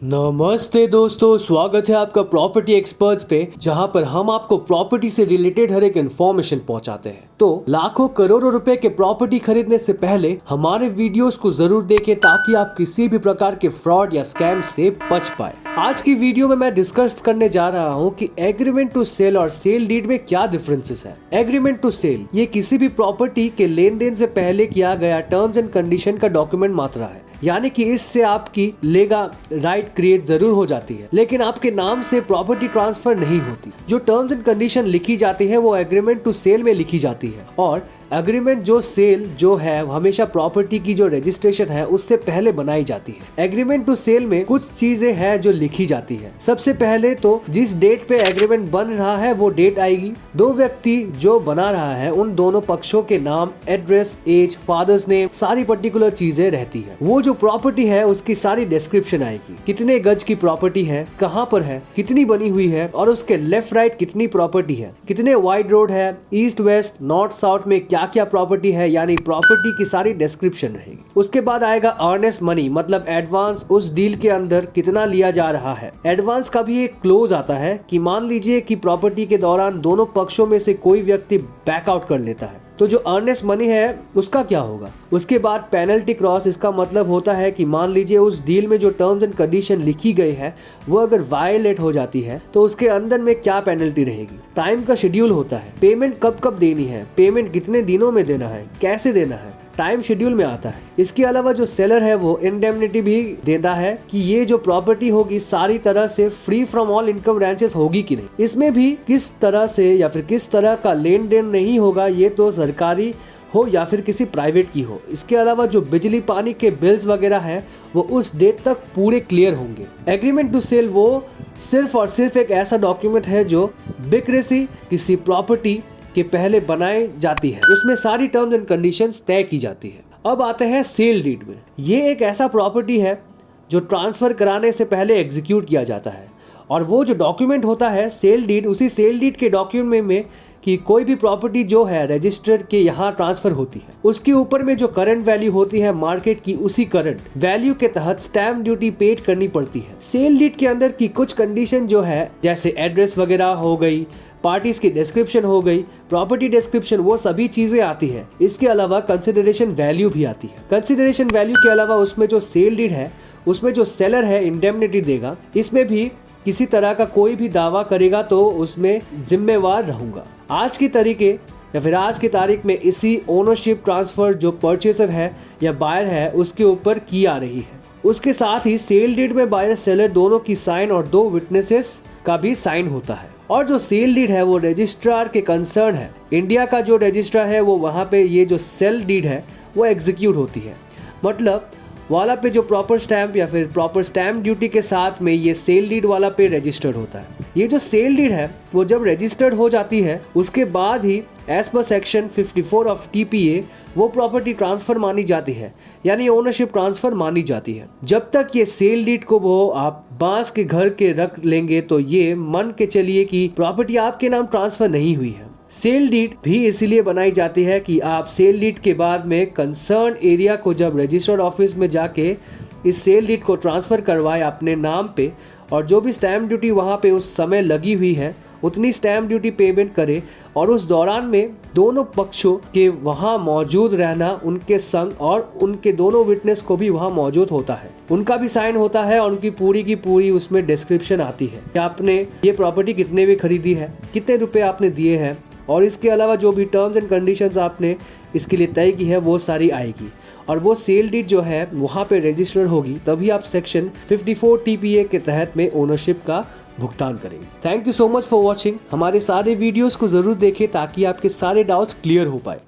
नमस्ते दोस्तों, स्वागत है आपका प्रॉपर्टी एक्सपर्ट्स पे, जहां पर हम आपको प्रॉपर्टी से रिलेटेड हर एक इन्फॉर्मेशन पहुंचाते हैं। तो लाखों करोड़ों रुपए के प्रॉपर्टी खरीदने से पहले हमारे वीडियोस को जरूर देखें ताकि आप किसी भी प्रकार के फ्रॉड या स्कैम से बच पाए। आज की वीडियो में मैं डिस्कस करने जा रहा हूं कि एग्रीमेंट टू सेल और सेल डीड में क्या डिफरेंसेस है। एग्रीमेंट टू सेल ये किसी भी प्रॉपर्टी के लेन देन से पहले किया गया टर्म्स एंड कंडीशन का डॉक्यूमेंट मात्रा है, यानी कि इससे आपकी लीगल राइट क्रिएट जरूर हो जाती है, लेकिन आपके नाम से प्रॉपर्टी ट्रांसफर नहीं होती। जो टर्म्स एंड कंडीशन लिखी जाती है वो एग्रीमेंट टू सेल में लिखी जाती है, और एग्रीमेंट जो सेल जो है हमेशा प्रॉपर्टी की जो रजिस्ट्रेशन है उससे पहले बनाई जाती है। एग्रीमेंट टू सेल में कुछ चीजें हैं जो लिखी जाती है। सबसे पहले तो जिस डेट पे एग्रीमेंट बन रहा है वो डेट आएगी। दो व्यक्ति जो बना रहा है उन दोनों पक्षों के नाम, एड्रेस, एज, फादर्स नेम, सारी पर्टिकुलर चीजें रहती है। वो जो प्रॉपर्टी है उसकी सारी डिस्क्रिप्शन आएगी, कितने गज की प्रॉपर्टी है, कहाँ पर है, कितनी बनी हुई है, और उसके लेफ्ट राइट कितनी प्रॉपर्टी है, कितने वाइड रोड है, ईस्ट वेस्ट नॉर्थ साउथ में क्या क्या प्रॉपर्टी है, यानी प्रॉपर्टी की सारी डिस्क्रिप्शन रहेगी। उसके बाद आएगा अर्नेस्ट मनी, मतलब एडवांस, उस डील के अंदर कितना लिया जा रहा है। एडवांस का भी एक क्लोज आता है कि मान लीजिए कि प्रॉपर्टी के दौरान दोनों पक्षों में से कोई व्यक्ति बैकआउट कर लेता है तो जो अर्नेस्ट मनी है उसका क्या होगा। उसके बाद पेनल्टी क्रॉस, इसका मतलब होता है कि मान लीजिए उस डील में जो टर्म्स एंड कंडीशन लिखी गई है वो अगर वायलेट हो जाती है तो उसके अंदर में क्या पेनल्टी रहेगी। टाइम का शेड्यूल होता है, पेमेंट कब कब देनी है, पेमेंट कितने दिनों में देना है, कैसे देना है, टाइम शेड्यूल में आता है। इसके अलावा जो सेलर है वो इंडेमनिटी भी देता है कि ये जो प्रॉपर्टी होगी सारी तरह से free from all income branches होगी कि नहीं। इसमें भी किस तरह से या फिर किस तरह का लेन देन नहीं होगा, ये तो सरकारी हो या फिर किसी प्राइवेट की हो। इसके अलावा जो बिजली पानी के बिल्स वगैरह है वो उस डेट तक पूरे क्लियर होंगे। एग्रीमेंट टू सेल वो सिर्फ और सिर्फ एक ऐसा डॉक्यूमेंट है जो बिक्रेसी किसी प्रॉपर्टी के पहले बनाई जाती है, उसमें सारी टर्म्स एंड कंडीशंस तय की जाती है। अब आते हैं सेल डीड में। ये एक ऐसा प्रॉपर्टी है जो ट्रांसफर कराने से पहले एग्जीक्यूट किया जाता है, और वो जो डॉक्यूमेंट होता है सेल डीड, उसी सेल डीड के डॉक्यूमेंट में कि कोई भी प्रॉपर्टी जो है रजिस्टर्ड के यहाँ ट्रांसफर होती है, उसके ऊपर में जो करंट वैल्यू होती है मार्केट की, उसी करंट वैल्यू के तहत स्टैम्प ड्यूटी पेड करनी पड़ती है। सेल डीड के अंदर की कुछ कंडीशन जो है, जैसे एड्रेस वगैरह हो गई, पार्टीज की डिस्क्रिप्शन हो गई, प्रॉपर्टी डिस्क्रिप्शन, वो सभी चीजें आती है। इसके अलावा कंसिडरेशन वैल्यू भी आती है। कंसिडरेशन वैल्यू के अलावा उसमें जो सेल डीड है उसमें जो सेलर है इंडेमनिटी देगा। इसमें भी किसी तरह का कोई भी दावा करेगा तो उसमें जिम्मेवार रहूंगा। आज की तरीके या फिर आज की तारीख में इसी ओनरशिप ट्रांसफर जो परचेसर है या बायर है उसके ऊपर की आ रही है। उसके साथ ही सेल डीड में बायर सेलर दोनों की साइन और दो विटनेसेस का भी साइन होता है। और जो सेल डीड है वो रजिस्ट्रार के कंसर्न है। इंडिया का जो रजिस्ट्रार है वो वहाँ पे ये जो सेल डीड है वो एग्जीक्यूट होती है, मतलब वाला पे जो प्रॉपर स्टैम्प या फिर प्रॉपर स्टैम्प ड्यूटी के साथ में ये सेल डीड वाला पे रजिस्टर्ड होता है। ये जो सेल डीड है वो जब रजिस्टर्ड हो जाती है उसके बाद ही एज पर सेक्शन 54 ऑफ TPA वो प्रॉपर्टी ट्रांसफर मानी जाती है, यानी ओनरशिप ट्रांसफर मानी जाती है। जब तक ये सेल डीड को वो आप बांस के घर के रख लेंगे तो ये मान के चलिए कि प्रॉपर्टी आपके नाम ट्रांसफर नहीं हुई है। सेल डीड भी इसीलिए बनाई जाती है कि आप सेल डीड के बाद में कंसर्न एरिया को जब रजिस्टर्ड ऑफिस में जाके इस सेल डीड को ट्रांसफर करवाए अपने नाम पे, और जो भी स्टैम्प ड्यूटी वहाँ पे उस समय लगी हुई है उतनी स्टैम्प ड्यूटी पेमेंट करे, और उस दौरान में दोनों पक्षों के वहाँ मौजूद रहना उनके संग, और उनके दोनों विटनेस को भी वहाँ मौजूद होता है, उनका भी साइन होता है, और उनकी पूरी की पूरी उसमें डिस्क्रिप्शन आती है कि आपने ये प्रॉपर्टी कितने में खरीदी है, कितने रुपए आपने दिए हैं, और इसके अलावा जो भी टर्म्स एंड कंडीशंस आपने इसके लिए तय की है वो सारी आएगी। और वो सेल डीड जो है वहाँ पे रजिस्टर्ड होगी, तभी आप सेक्शन 54 TPA के तहत में ओनरशिप का भुगतान करेंगे। Thank you so much for watching. हमारे सारे वीडियोस को जरूर देखें ताकि आपके सारे डाउट्स क्लियर हो पाए।